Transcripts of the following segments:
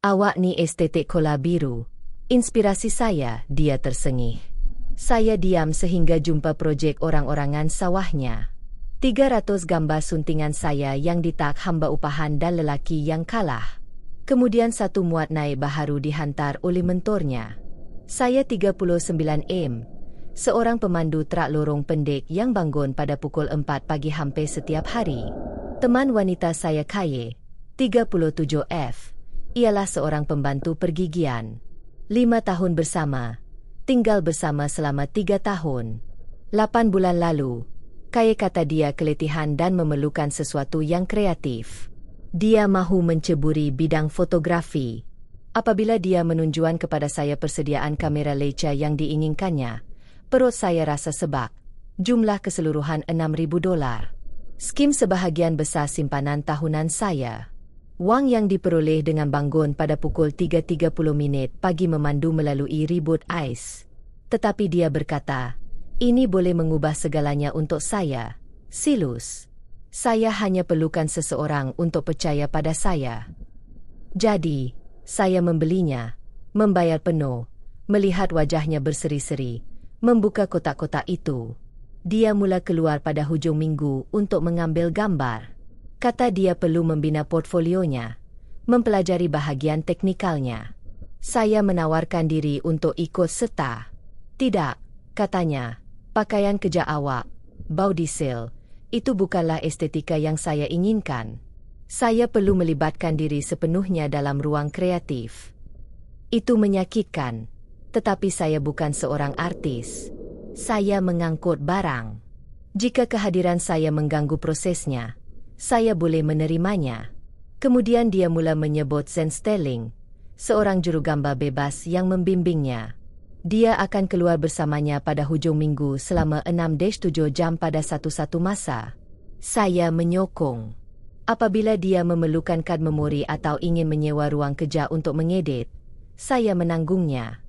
Awak ni estetik kola biru. Inspirasi saya, dia tersengih. Saya diam sehingga jumpa projek orang-orangan sawahnya. 300 gambar suntingan saya yang ditak hamba upahan dan lelaki yang kalah. Kemudian satu muat naik baharu dihantar oleh mentornya. Saya 39M. Seorang pemandu trak lorong pendek yang bangun pada pukul 4 pagi hampir setiap hari. Teman wanita saya Kaye, 37F. Ialah seorang pembantu pergigian. 5 tahun bersama. Tinggal bersama selama 3 tahun. 8 bulan lalu, Kaye kata dia keletihan dan memerlukan sesuatu yang kreatif. Dia mahu menceburi bidang fotografi. Apabila dia menunjukkan kepada saya persediaan kamera Leica yang diinginkannya, perut saya rasa sebak. Jumlah keseluruhan $6,000. Skim sebahagian besar simpanan tahunan saya. Wang yang diperoleh dengan bangun pada pukul 3.30 pagi memandu melalui ribut ais. Tetapi dia berkata, ini boleh mengubah segalanya untuk saya, Silus. Saya hanya perlukan seseorang untuk percaya pada saya. Jadi, saya membelinya, membayar penuh, melihat wajahnya berseri-seri, membuka kotak-kotak itu. Dia mula keluar pada hujung minggu untuk mengambil gambar. Kata dia perlu membina portfolionya, mempelajari bahagian teknikalnya. Saya menawarkan diri untuk ikut serta. Tidak, katanya, pakaian kerja awak, bau diesel, itu bukanlah estetika yang saya inginkan. Saya perlu melibatkan diri sepenuhnya dalam ruang kreatif. Itu menyakitkan, tetapi saya bukan seorang artis. Saya mengangkut barang. Jika kehadiran saya mengganggu prosesnya, saya boleh menerimanya. Kemudian dia mula menyebut Zen Sterling, seorang jurugambar bebas yang membimbingnya. Dia akan keluar bersamanya pada hujung minggu selama 6-7 jam pada satu-satu masa. Saya menyokong. Apabila dia memerlukan kad memori atau ingin menyewa ruang kerja untuk mengedit, saya menanggungnya.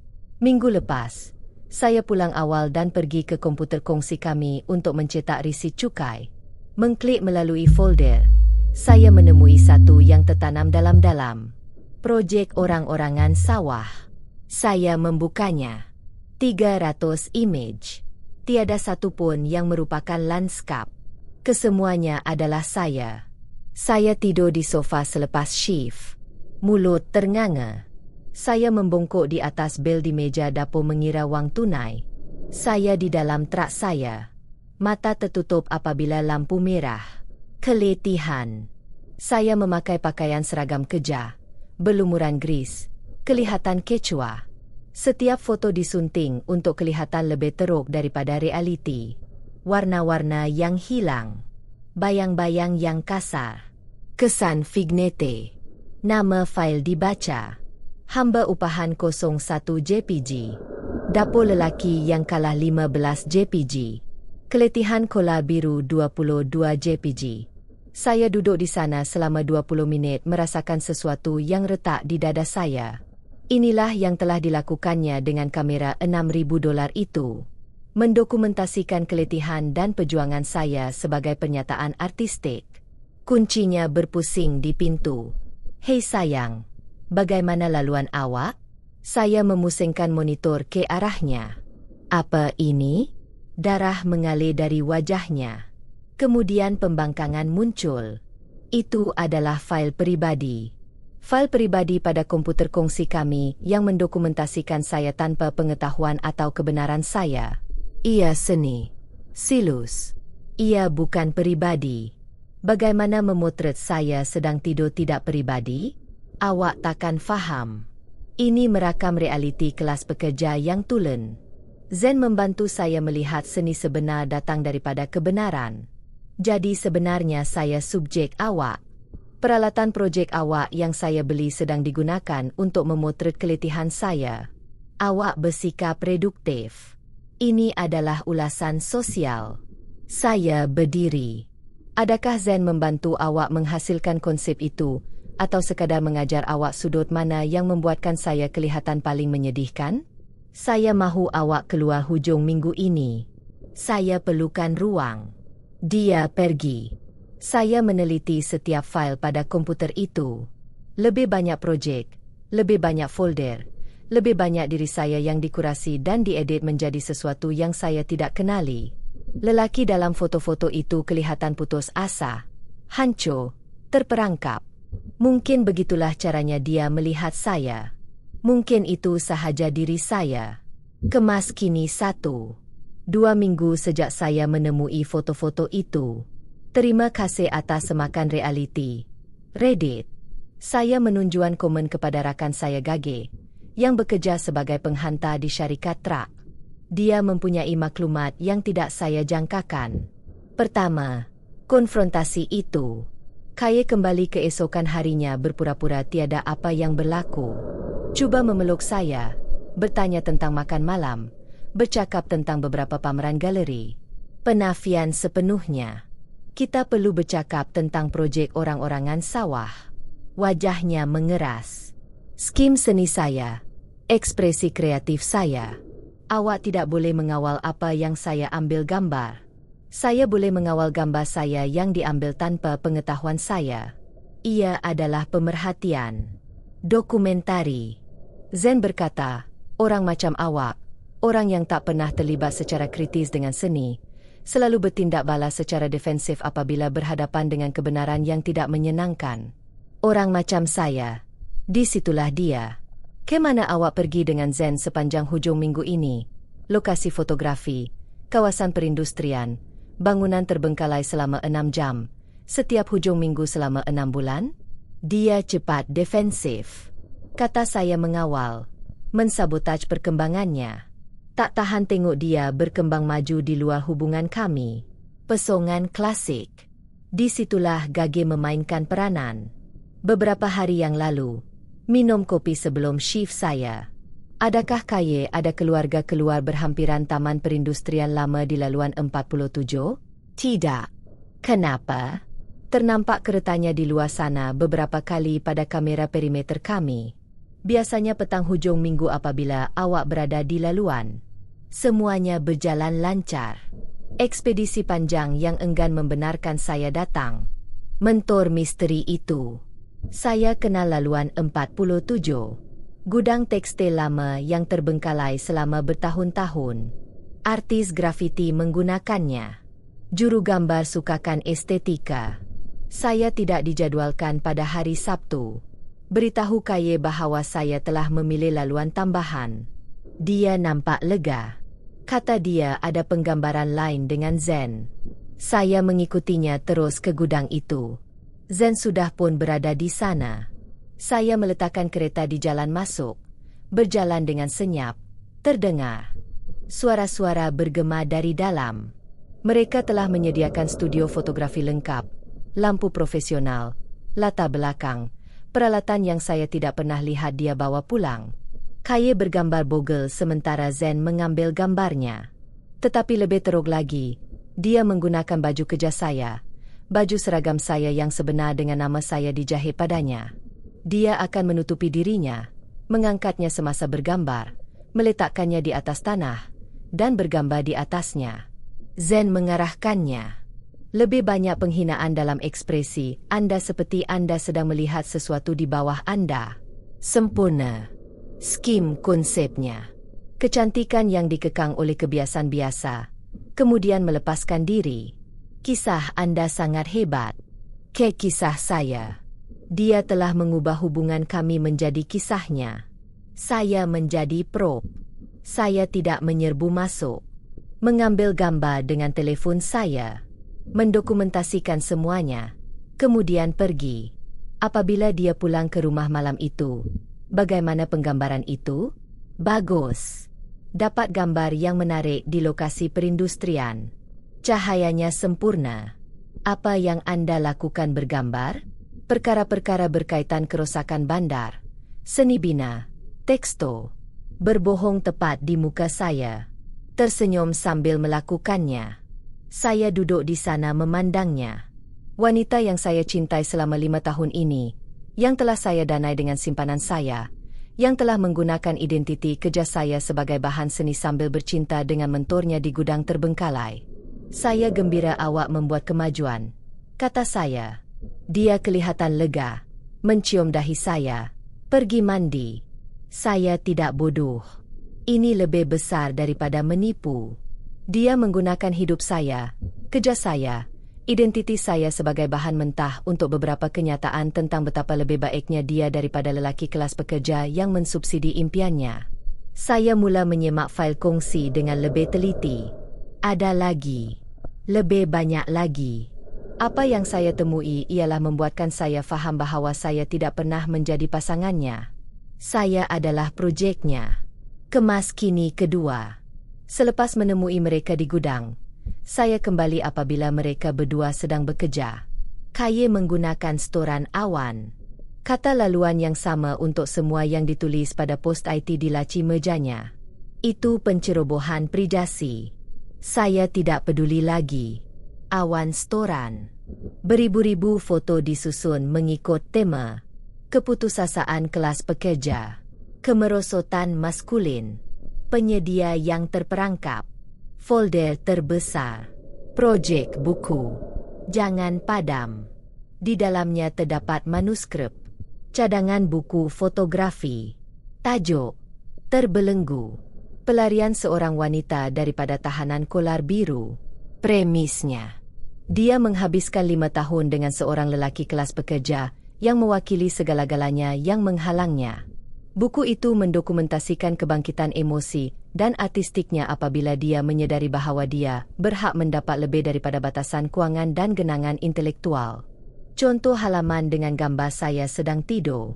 Minggu lepas, saya pulang awal dan pergi ke komputer kongsi kami untuk mencetak risit cukai. Mengklik melalui folder, saya menemui satu yang tertanam dalam-dalam. Projek orang-orangan sawah. Saya membukanya. 300 image. Tiada satu pun yang merupakan lanskap. Kesemuanya adalah saya. Saya tidur di sofa selepas shift. Mulut ternganga. Saya membongkok di atas bel di meja dapur mengira wang tunai. Saya di dalam trak saya. Mata tertutup apabila lampu merah. Keletihan. Saya memakai pakaian seragam kerja. Berlumuran gris. Kelihatan kecua. Setiap foto disunting untuk kelihatan lebih teruk daripada realiti. Warna-warna yang hilang. Bayang-bayang yang kasar. Kesan vignette. Nama fail dibaca. Hamba upahan 01 JPG. Dapur lelaki yang kalah 15 JPG. Keletihan kola biru 22 JPG. Saya duduk di sana selama 20 minit merasakan sesuatu yang retak di dada saya. Inilah yang telah dilakukannya dengan kamera $6,000 itu. Mendokumentasikan keletihan dan perjuangan saya sebagai pernyataan artistik. Kuncinya berpusing di pintu. Hei sayang, bagaimana laluan awak? Saya memusingkan monitor ke arahnya. Apa ini? Darah mengalir dari wajahnya. Kemudian pembangkangan muncul. Itu adalah fail pribadi. Fail pribadi pada komputer kongsi kami yang mendokumentasikan saya tanpa pengetahuan atau kebenaran saya. Ia seni. Silus. Ia bukan pribadi. Bagaimana memotret saya sedang tidur tidak pribadi? Awak takkan faham. Ini merakam realiti kelas pekerja yang tulen. Zen membantu saya melihat seni sebenar datang daripada kebenaran. Jadi sebenarnya saya subjek awak. Peralatan projek awak yang saya beli sedang digunakan untuk memotret keletihan saya. Awak bersikap reduktif. Ini adalah ulasan sosial. Saya berdiri. Adakah Zen membantu awak menghasilkan konsep itu, atau sekadar mengajar awak sudut mana yang membuatkan saya kelihatan paling menyedihkan? Saya mahu awak keluar hujung minggu ini. Saya perlukan ruang. Dia pergi. Saya meneliti setiap fail pada komputer itu. Lebih banyak projek, Lebih banyak folder, lebih banyak diri saya yang dikurasi dan diedit menjadi sesuatu yang saya tidak kenali. Lelaki dalam foto-foto itu kelihatan putus asa, hancur, terperangkap. Mungkin begitulah caranya dia melihat saya. Mungkin itu sahaja diri saya. Kemas kini 1-2 minggu sejak saya menemui foto-foto itu. Terima kasih atas semakan reality. Reddit. Saya menunjukkan komen kepada rakan saya Gage, yang bekerja sebagai penghantar di syarikat truk. Dia mempunyai maklumat yang tidak saya jangkakan. Pertama, konfrontasi itu. Kaya kembali keesokan harinya berpura-pura tiada apa yang berlaku. Cuba memeluk saya, bertanya tentang makan malam, bercakap tentang beberapa pameran galeri. Penafian sepenuhnya. Kita perlu bercakap tentang projek orang-orangan sawah. Wajahnya mengeras. Skim seni saya, ekspresi kreatif saya. Awak tidak boleh mengawal apa yang saya ambil gambar. Saya boleh mengawal gambar saya yang diambil tanpa pengetahuan saya. Ia adalah pemerhatian. Dokumentari. Zen berkata, orang macam awak, orang yang tak pernah terlibat secara kritis dengan seni, selalu bertindak balas secara defensif apabila berhadapan dengan kebenaran yang tidak menyenangkan. Orang macam saya, disitulah dia. Kemana awak pergi dengan Zen sepanjang hujung minggu ini? Lokasi fotografi, kawasan perindustrian, bangunan terbengkalai selama 6 jam, setiap hujung minggu selama 6 bulan? Dia cepat defensif. Kata saya mengawal, mensabotaj perkembangannya. Tak tahan tengok dia berkembang maju di luar hubungan kami. Pesongan klasik. Disitulah Gage memainkan peranan. Beberapa hari yang lalu, minum kopi sebelum shift saya. Adakah Kaya ada keluarga keluar berhampiran taman perindustrian lama di laluan 47? Tidak. Kenapa? Ternampak keretanya di luar sana beberapa kali pada kamera perimeter kami. Biasanya petang hujung minggu apabila awak berada di laluan. Semuanya berjalan lancar. Ekspedisi panjang yang enggan membenarkan saya datang. Mentor misteri itu. Saya kenal laluan 47. Gudang tekstil lama yang terbengkalai selama bertahun-tahun. Artis grafiti menggunakannya. Juru gambar sukakan estetika. Saya tidak dijadualkan pada hari Sabtu. Beritahu Kaya bahawa saya telah memilih laluan tambahan. Dia nampak lega. Kata dia ada penggambaran lain dengan Zen. Saya mengikutinya terus ke gudang itu. Zen sudah pun berada di sana. Saya meletakkan kereta di jalan masuk. Berjalan dengan senyap. Terdengar suara-suara bergema dari dalam. Mereka telah menyediakan studio fotografi lengkap, lampu profesional, latar belakang, peralatan yang saya tidak pernah lihat dia bawa pulang. Kaya bergambar bogel sementara Zen mengambil gambarnya. Tetapi lebih teruk lagi, dia menggunakan baju kerja saya, baju seragam saya yang sebenar dengan nama saya dijahit padanya. Dia akan menutupi dirinya, mengangkatnya semasa bergambar, meletakkannya di atas tanah, dan bergambar di atasnya. Zen mengarahkannya. Lebih banyak penghinaan dalam ekspresi Anda seperti Anda sedang melihat sesuatu di bawah Anda. Sempurna. Skim konsepnya. Kecantikan yang dikekang oleh kebiasaan biasa, kemudian melepaskan diri. Kisah Anda sangat hebat. Kayak kisah saya. Dia telah mengubah hubungan kami menjadi kisahnya. Saya menjadi prop. Saya tidak menyerbu masuk. Mengambil gambar dengan telefon saya. Mendokumentasikan semuanya, kemudian pergi. Apabila dia pulang ke rumah malam itu, bagaimana penggambaran itu? Bagus. Dapat gambar yang menarik di lokasi perindustrian. Cahayanya sempurna. Apa yang Anda lakukan bergambar? Perkara-perkara berkaitan kerosakan bandar, seni bina, teksto. Berbohong tepat di muka saya. Tersenyum sambil melakukannya. Saya duduk di sana memandangnya. Wanita yang saya cintai selama 5 tahun ini, yang telah saya danai dengan simpanan saya, yang telah menggunakan identiti kerja saya sebagai bahan seni sambil bercinta dengan mentornya di gudang terbengkalai. Saya gembira awak membuat kemajuan, kata saya. Dia kelihatan lega, mencium dahi saya. Pergi mandi. Saya tidak bodoh. Ini lebih besar daripada menipu. Dia menggunakan hidup saya, kerja saya, identiti saya sebagai bahan mentah untuk beberapa kenyataan tentang betapa lebih baiknya dia daripada lelaki kelas pekerja yang mensubsidi impiannya. Saya mula menyemak fail kongsi dengan lebih teliti. Ada lagi. Lebih banyak lagi. Apa yang saya temui ialah membuatkan saya faham bahawa saya tidak pernah menjadi pasangannya. Saya adalah projeknya. Kemas kini kedua. Selepas menemui mereka di gudang, saya kembali apabila mereka berdua sedang bekerja. Kaye menggunakan setoran awan. Kata laluan yang sama untuk semua yang ditulis pada post IT di laci mejanya. Itu pencerobohan privasi. Saya tidak peduli lagi. Awan setoran. Beribu-ribu foto disusun mengikut tema. Keputusasaan kelas pekerja. Kemerosotan maskulin. Penyedia yang terperangkap. Folder terbesar. Projek buku. Jangan padam. Di dalamnya terdapat manuskrip. Cadangan buku fotografi. Tajuk. Terbelenggu. Pelarian seorang wanita daripada tahanan kolar biru. Premisnya. Dia menghabiskan 5 tahun dengan seorang lelaki kelas pekerja yang mewakili segala-galanya yang menghalangnya. Buku itu mendokumentasikan kebangkitan emosi dan artistiknya apabila dia menyedari bahawa dia berhak mendapat lebih daripada batasan kewangan dan genangan intelektual. Contoh halaman dengan gambar saya sedang tidur.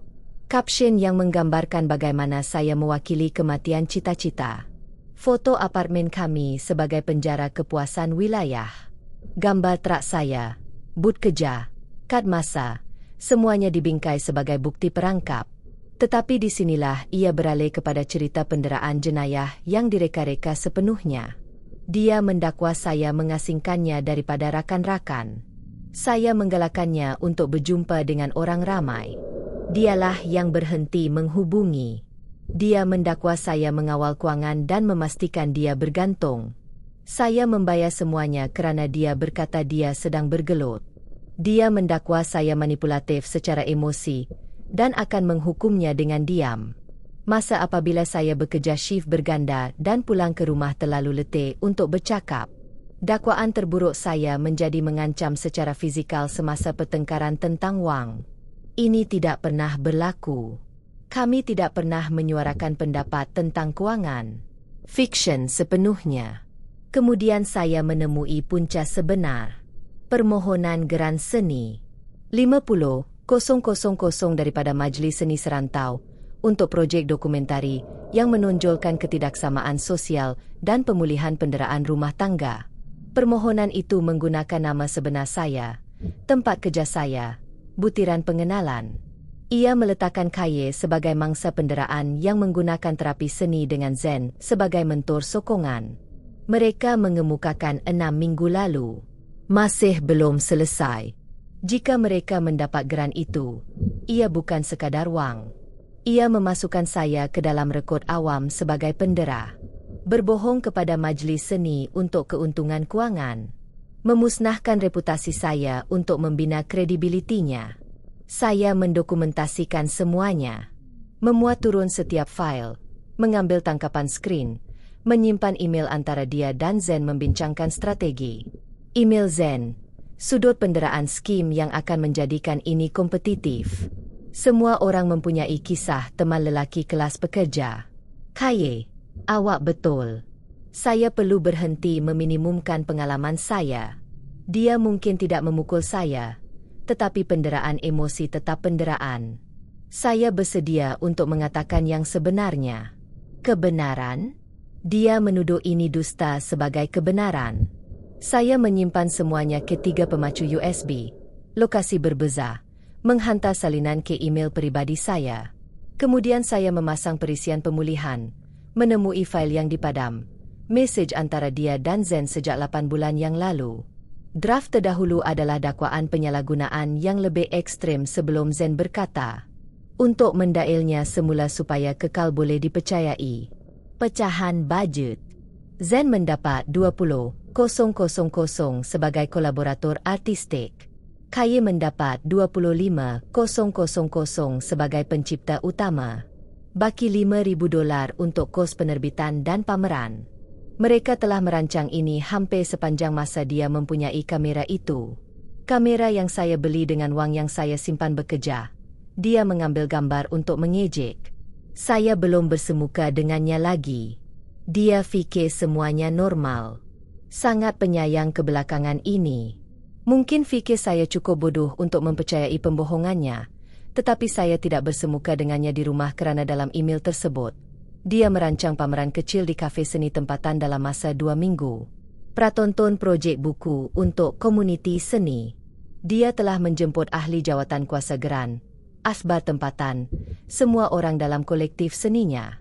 Kapsyen yang menggambarkan bagaimana saya mewakili kematian cita-cita. Foto apartmen kami sebagai penjara kepuasan wilayah. Gambar trak saya, but kerja, kad masa, semuanya dibingkai sebagai bukti perangkap. Tetapi di sinilah ia beralih kepada cerita penderaan jenayah yang direka-reka sepenuhnya. Dia mendakwa saya mengasingkannya daripada rakan-rakan. Saya menggalakkannya untuk berjumpa dengan orang ramai. Dialah yang berhenti menghubungi. Dia mendakwa saya mengawal kewangan dan memastikan dia bergantung. Saya membayar semuanya kerana dia berkata dia sedang bergelut. Dia mendakwa saya manipulatif secara emosi dan akan menghukumnya dengan diam. Masa apabila saya bekerja shift berganda dan pulang ke rumah terlalu letih untuk bercakap. Dakwaan terburuk saya menjadi mengancam secara fizikal semasa pertengkaran tentang wang. Ini tidak pernah berlaku. Kami tidak pernah menyuarakan pendapat tentang kewangan. Fiksyen sepenuhnya. Kemudian saya menemui punca sebenar. Permohonan geran seni. 50,000 daripada Majlis Seni Serantau untuk projek dokumentari yang menonjolkan ketidaksamaan sosial dan pemulihan penderaan rumah tangga. Permohonan itu menggunakan nama sebenar saya, tempat kerja saya, butiran pengenalan. Ia meletakkan Kaye sebagai mangsa penderaan yang menggunakan terapi seni dengan Zen sebagai mentor sokongan. Mereka mengemukakan 6 minggu lalu. Masih belum selesai. Jika mereka mendapat geran itu, ia bukan sekadar wang. Ia memasukkan saya ke dalam rekod awam sebagai pendera. Berbohong kepada majlis seni untuk keuntungan kewangan. Memusnahkan reputasi saya untuk membina kredibilitinya. Saya mendokumentasikan semuanya. Memuat turun setiap fail, mengambil tangkapan skrin, menyimpan email antara dia dan Zen membincangkan strategi. Email Zen, sudut penderaan skim yang akan menjadikan ini kompetitif. Semua orang mempunyai kisah teman lelaki kelas pekerja. Kaye, awak betul. Saya perlu berhenti meminimumkan pengalaman saya. Dia mungkin tidak memukul saya, tetapi penderaan emosi tetap penderaan. Saya bersedia untuk mengatakan yang sebenarnya. Kebenaran? Dia menuduh ini dusta sebagai kebenaran. Saya menyimpan semuanya ke 3 pemacu USB. Lokasi berbeza. Menghantar salinan ke email peribadi saya. Kemudian saya memasang perisian pemulihan. Menemui fail yang dipadam. Mesej antara dia dan Zen sejak 8 bulan yang lalu. Draft terdahulu adalah dakwaan penyalahgunaan yang lebih ekstrem sebelum Zen berkata, untuk mendailnya semula supaya kekal boleh dipercayai. Pecahan bajet. Zen mendapat 20,000 sebagai kolaborator artistik. Kaye mendapat 25,000 sebagai pencipta utama. Baki $5,000 untuk kos penerbitan dan pameran. Mereka telah merancang ini hampir sepanjang masa dia mempunyai kamera itu. Kamera yang saya beli dengan wang yang saya simpan bekerja. Dia mengambil gambar untuk mengejek. Saya belum bersemuka dengannya lagi. Dia fikir semuanya normal. Sangat penyayang kebelakangan ini. Mungkin fikir saya cukup bodoh untuk mempercayai pembohongannya, tetapi saya tidak bersemuka dengannya di rumah kerana dalam email tersebut. Dia merancang pameran kecil di kafe seni tempatan dalam masa 2 minggu. Pratonton projek buku untuk komuniti seni. Dia telah menjemput ahli jawatan kuasa geran, asbar tempatan, semua orang dalam kolektif seninya.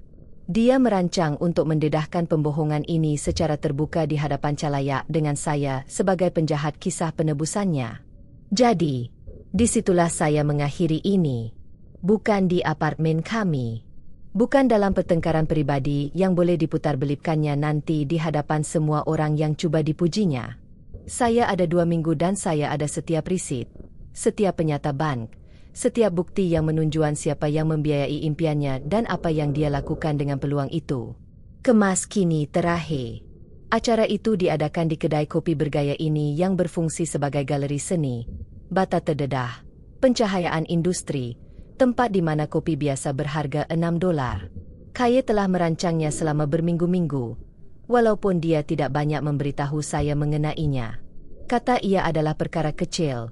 Dia merancang untuk mendedahkan pembohongan ini secara terbuka di hadapan calayak dengan saya sebagai penjahat kisah penebusannya. Jadi, disitulah saya mengakhiri ini. Bukan di apartemen kami. Bukan dalam pertengkaran peribadi yang boleh diputar-belipkannya nanti di hadapan semua orang yang cuba dipujinya. Saya ada 2 minggu dan saya ada setiap risit, setiap penyata bank, setiap bukti yang menunjukkan siapa yang membiayai impiannya dan apa yang dia lakukan dengan peluang itu. Kemas kini terakhir. Acara itu diadakan di kedai kopi bergaya ini yang berfungsi sebagai galeri seni, bata terdedah, pencahayaan industri, tempat di mana kopi biasa berharga $6. Kaye telah merancangnya selama berminggu-minggu, walaupun dia tidak banyak memberitahu saya mengenainya. Kata ia adalah perkara kecil,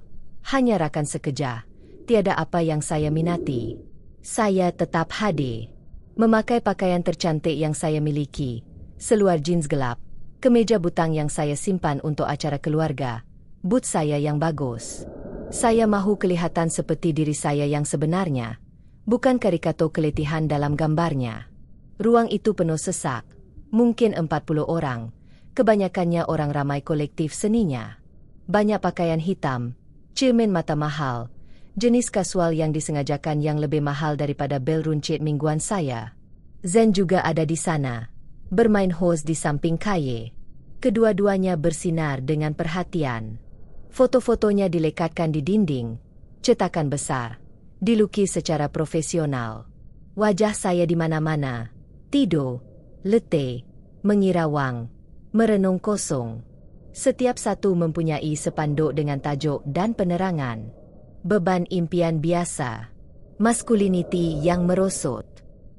hanya rakan sekejap. Tiada apa yang saya minati. Saya tetap hadir. Memakai pakaian tercantik yang saya miliki, seluar jeans gelap, kemeja butang yang saya simpan untuk acara keluarga, boot saya yang bagus. Saya mahu kelihatan seperti diri saya yang sebenarnya, bukan karikatur keletihan dalam gambarnya. Ruang itu penuh sesak, mungkin 40 orang, kebanyakannya orang ramai kolektif seninya. Banyak pakaian hitam, cermin mata mahal, jenis kasual yang disengajakan yang lebih mahal daripada bel runcit mingguan saya. Zen juga ada di sana, bermain hos di samping Kaye. Kedua-duanya bersinar dengan perhatian. Foto-fotonya dilekatkan di dinding, cetakan besar, dilukis secara profesional. Wajah saya di mana-mana, tidur, letih, mengirawang, merenung kosong. Setiap satu mempunyai sepanduk dengan tajuk dan penerangan. Beban impian biasa, maskuliniti yang merosot,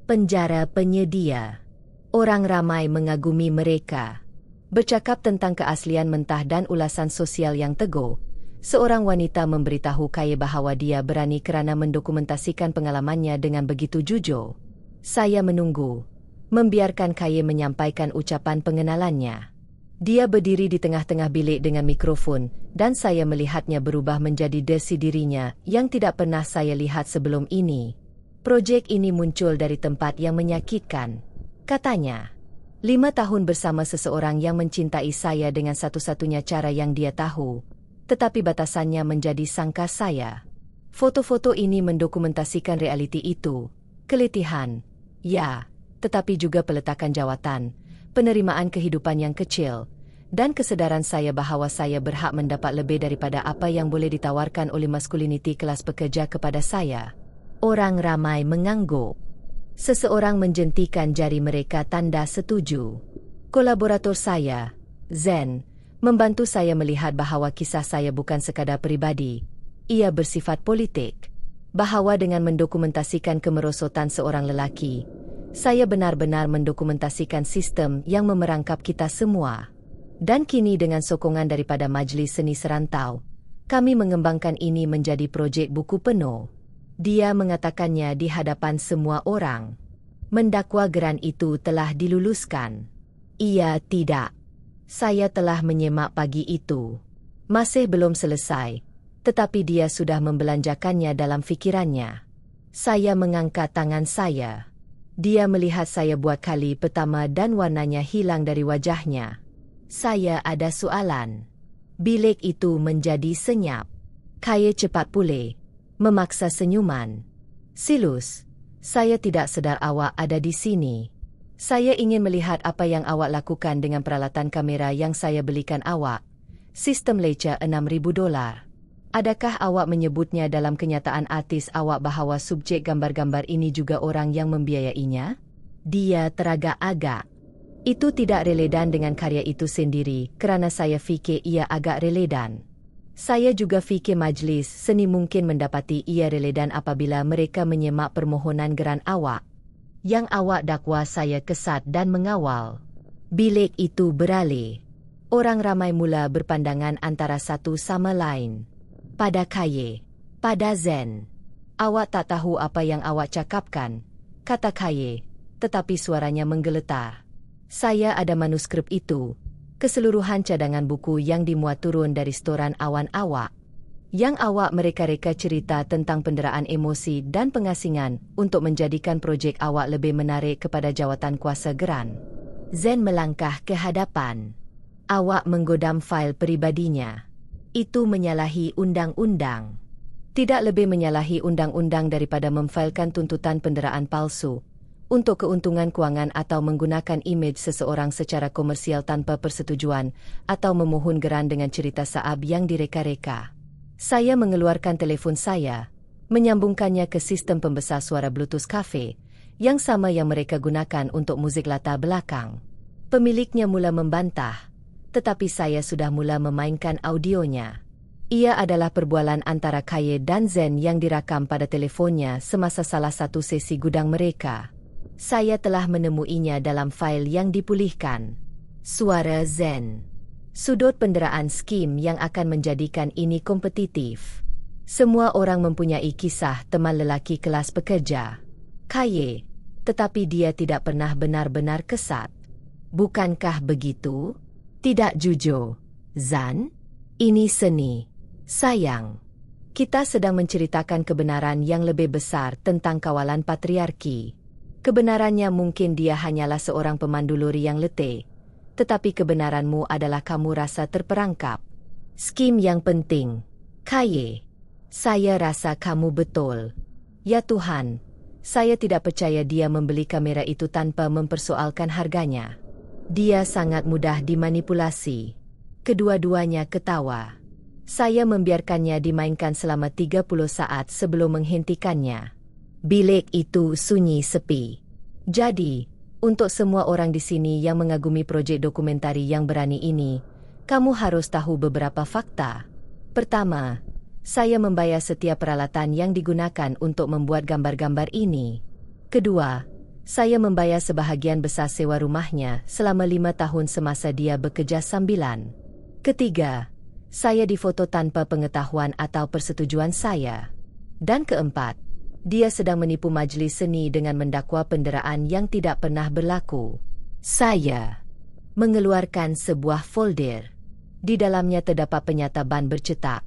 penjara penyedia. Orang ramai mengagumi mereka. Bercakap tentang keaslian mentah dan ulasan sosial yang teguh, seorang wanita memberitahu Kaye bahawa dia berani kerana mendokumentasikan pengalamannya dengan begitu jujur. Saya menunggu, membiarkan Kaye menyampaikan ucapan pengenalannya. Dia berdiri di tengah-tengah bilik dengan mikrofon, dan saya melihatnya berubah menjadi versi dirinya yang tidak pernah saya lihat sebelum ini. Projek ini muncul dari tempat yang menyakitkan. Katanya, 5 tahun bersama seseorang yang mencintai saya dengan satu-satunya cara yang dia tahu, tetapi batasannya menjadi sangka saya. Foto-foto ini mendokumentasikan realiti itu, keletihan, ya, tetapi juga peletakan jawatan, penerimaan kehidupan yang kecil, dan kesedaran saya bahawa saya berhak mendapat lebih daripada apa yang boleh ditawarkan oleh maskuliniti kelas pekerja kepada saya. Orang ramai mengangguk. Seseorang menjentikan jari mereka tanda setuju. Kolaborator saya, Zen, membantu saya melihat bahawa kisah saya bukan sekadar peribadi. Ia bersifat politik. Bahawa dengan mendokumentasikan kemerosotan seorang lelaki, saya benar-benar mendokumentasikan sistem yang memerangkap kita semua. Dan kini dengan sokongan daripada Majlis Seni Serantau, kami mengembangkan ini menjadi projek buku penuh. Dia mengatakannya di hadapan semua orang. Mendakwa geran itu telah diluluskan. Ia tidak. Saya telah menyemak pagi itu. Masih belum selesai, tetapi dia sudah membelanjakannya dalam fikirannya. Saya mengangkat tangan saya. Dia melihat saya buat kali pertama dan warnanya hilang dari wajahnya. Saya ada soalan. Bilik itu menjadi senyap. Kaye cepat pulih, memaksa senyuman. Silus, saya tidak sedar awak ada di sini. Saya ingin melihat apa yang awak lakukan dengan peralatan kamera yang saya belikan awak. Sistem lecah $6,000. Adakah awak menyebutnya dalam kenyataan artis awak bahawa subjek gambar-gambar ini juga orang yang membiayainya? Dia teragak-agak. Itu tidak relevan dengan karya itu sendiri, kerana saya fikir ia agak relevan. Saya juga fikir majlis seni mungkin mendapati ia relevan apabila mereka menyemak permohonan geran awak. Yang awak dakwa saya kesat dan mengawal. Bilik itu beralih. Orang ramai mula berpandangan antara satu sama lain. Pada Kaye, pada Zen. Awak tak tahu apa yang awak cakapkan, kata Kaye, tetapi suaranya menggeletar. Saya ada manuskrip itu, keseluruhan cadangan buku yang dimuat turun dari setoran awan awak. Yang awak mereka-reka cerita tentang penderaan emosi dan pengasingan untuk menjadikan projek awak lebih menarik kepada jawatan kuasa geran. Zen melangkah ke hadapan. Awak menggodam fail peribadinya. Itu menyalahi undang-undang. Tidak lebih menyalahi undang-undang daripada memfailkan tuntutan penderaan palsu untuk keuntungan kewangan atau menggunakan imej seseorang secara komersial tanpa persetujuan atau memohon geran dengan cerita saab yang direka-reka. Saya mengeluarkan telefon saya, menyambungkannya ke sistem pembesar suara Bluetooth Cafe, yang sama yang mereka gunakan untuk muzik latar belakang. Pemiliknya mula membantah. Tetapi saya sudah mula memainkan audionya. Ia adalah perbualan antara Kaye dan Zen yang dirakam pada telefonnya semasa salah satu sesi gudang mereka. Saya telah menemuinya dalam fail yang dipulihkan. Suara Zen. Sudut penderaan skim yang akan menjadikan ini kompetitif. Semua orang mempunyai kisah teman lelaki kelas pekerja. Kaye, tetapi dia tidak pernah benar-benar kesat. Bukankah begitu? Tidak jujur, Zan. Ini seni. Sayang. Kita sedang menceritakan kebenaran yang lebih besar tentang kawalan patriarki. Kebenarannya mungkin dia hanyalah seorang pemandu lori yang letih, tetapi kebenaranmu adalah kamu rasa terperangkap. Skim yang penting. Kaye. Saya rasa kamu betul. Ya Tuhan, saya tidak percaya dia membeli kamera itu tanpa mempersoalkan harganya. Dia sangat mudah dimanipulasi. Kedua-duanya ketawa. Saya membiarkannya dimainkan selama 30 saat sebelum menghentikannya. Bilik itu sunyi sepi. Jadi, untuk semua orang di sini yang mengagumi projek dokumentari yang berani ini, kamu harus tahu beberapa fakta. Pertama, saya membayar setiap peralatan yang digunakan untuk membuat gambar-gambar ini. Kedua, saya membayar sebahagian besar sewa rumahnya selama 5 tahun semasa dia bekerja sambilan. Ketiga, saya difoto tanpa pengetahuan atau persetujuan saya. Dan keempat, dia sedang menipu majlis seni dengan mendakwa penderaan yang tidak pernah berlaku. Saya mengeluarkan sebuah folder. Di dalamnya terdapat penyataban bercetak,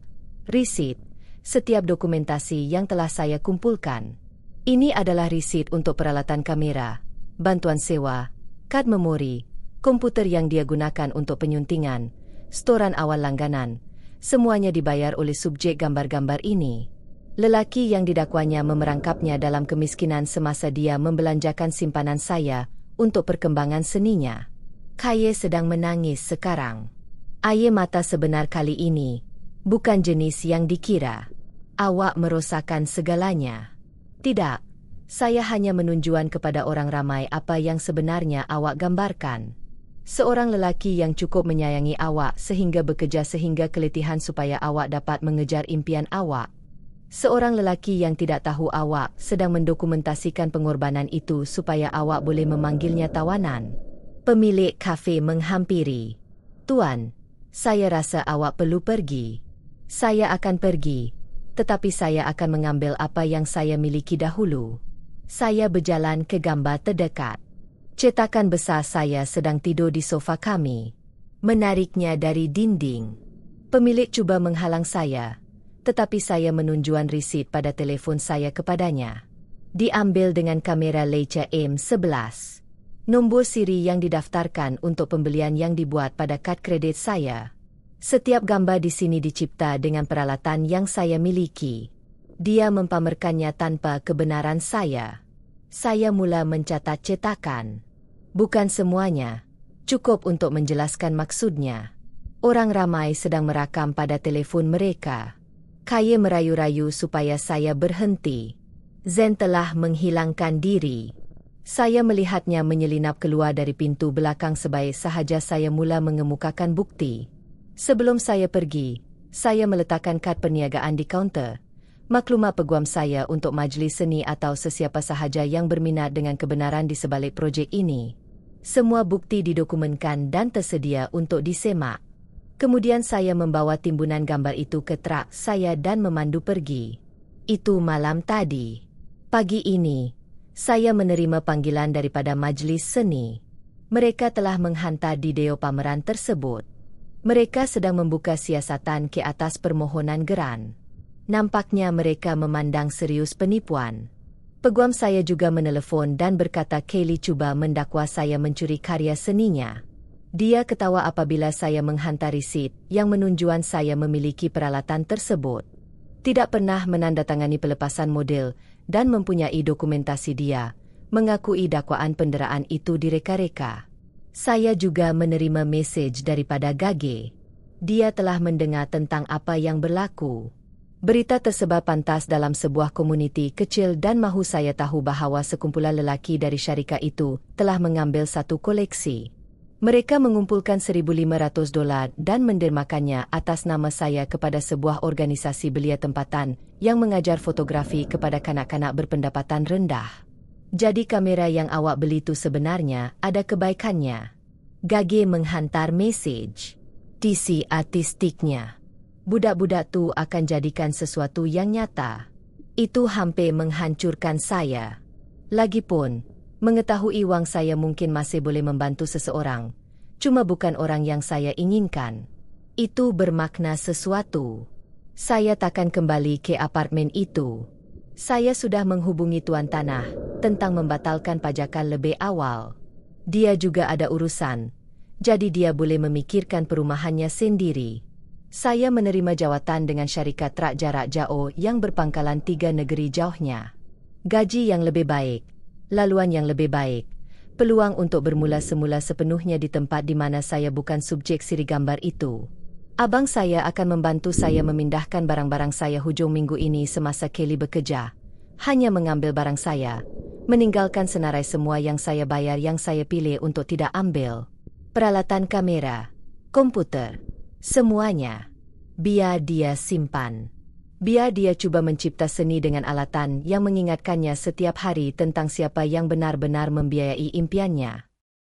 risit, setiap dokumentasi yang telah saya kumpulkan. Ini adalah risit untuk peralatan kamera, bantuan sewa, kad memori, komputer yang dia gunakan untuk penyuntingan, setoran awal langganan. Semuanya dibayar oleh subjek gambar-gambar ini. Lelaki yang didakwanya memerangkapnya dalam kemiskinan semasa dia membelanjakan simpanan saya untuk perkembangan seninya. Kaye sedang menangis sekarang. Air mata sebenar kali ini, bukan jenis yang dikira. Awak merosakkan segalanya. Tidak, saya hanya menunjukkan kepada orang ramai apa yang sebenarnya awak gambarkan. Seorang lelaki yang cukup menyayangi awak sehingga bekerja sehingga keletihan supaya awak dapat mengejar impian awak. Seorang lelaki yang tidak tahu awak sedang mendokumentasikan pengorbanan itu supaya awak boleh memanggilnya tawanan. Pemilik kafe menghampiri. Tuan, saya rasa awak perlu pergi. Saya akan pergi. Tetapi saya akan mengambil apa yang saya miliki dahulu. Saya berjalan ke gambar terdekat. Cetakan besar saya sedang tidur di sofa kami. Menariknya dari dinding. Pemilik cuba menghalang saya, tetapi saya menunjukkan risit pada telefon saya kepadanya. Diambil dengan kamera Leica M11. Nombor siri yang didaftarkan untuk pembelian yang dibuat pada kad kredit saya. Setiap gambar di sini dicipta dengan peralatan yang saya miliki. Dia mempamerkannya tanpa kebenaran saya. Saya mula mencatat cetakan. Bukan semuanya, cukup untuk menjelaskan maksudnya. Orang ramai sedang merakam pada telefon mereka. Kaye merayu-rayu supaya saya berhenti. Zen telah menghilangkan diri. Saya melihatnya menyelinap keluar dari pintu belakang sebaik sahaja saya mula mengemukakan bukti. Sebelum saya pergi, saya meletakkan kad perniagaan di kaunter. Maklumat peguam saya untuk majlis seni atau sesiapa sahaja yang berminat dengan kebenaran di sebalik projek ini. Semua bukti didokumenkan dan tersedia untuk disemak. Kemudian saya membawa timbunan gambar itu ke trak saya dan memandu pergi. Itu malam tadi. Pagi ini, saya menerima panggilan daripada majlis seni. Mereka telah menghantar video pameran tersebut. Mereka sedang membuka siasatan ke atas permohonan geran. Nampaknya mereka memandang serius penipuan. Peguam saya juga menelefon dan berkata Kelly cuba mendakwa saya mencuri karya seninya. Dia ketawa apabila saya menghantar risit yang menunjukkan saya memiliki peralatan tersebut. Tidak pernah menandatangani pelepasan model dan mempunyai dokumentasi dia, mengakui dakwaan penderaan itu direka-reka. Saya juga menerima mesej daripada Gage. Dia telah mendengar tentang apa yang berlaku. Berita tersebar pantas dalam sebuah komuniti kecil dan mahu saya tahu bahawa sekumpulan lelaki dari syarikat itu telah mengambil satu koleksi. Mereka mengumpulkan $1,500 dan mendermakannya atas nama saya kepada sebuah organisasi belia tempatan yang mengajar fotografi kepada kanak-kanak berpendapatan rendah. Jadi kamera yang awak beli itu sebenarnya ada kebaikannya. Gage menghantar mesej. TC artistiknya. Budak-budak tu akan jadikan sesuatu yang nyata. Itu hampir menghancurkan saya. Lagipun, mengetahui wang saya mungkin masih boleh membantu seseorang, cuma bukan orang yang saya inginkan. Itu bermakna sesuatu. Saya takkan kembali ke apartemen itu. Saya sudah menghubungi tuan tanah tentang membatalkan pajakan lebih awal. Dia juga ada urusan, jadi dia boleh memikirkan perumahannya sendiri. Saya menerima jawatan dengan syarikat trak jarak jauh yang berpangkalan 3 negeri jauhnya. Gaji yang lebih baik, laluan yang lebih baik, peluang untuk bermula semula sepenuhnya di tempat di mana saya bukan subjek siri gambar itu. Abang saya akan membantu saya memindahkan barang-barang saya hujung minggu ini semasa Kelly bekerja. Hanya mengambil barang saya, meninggalkan senarai semua yang saya bayar yang saya pilih untuk tidak ambil. Peralatan kamera, komputer, semuanya. Biar dia simpan. Biar dia cuba mencipta seni dengan alatan yang mengingatkannya setiap hari tentang siapa yang benar-benar membiayai impiannya.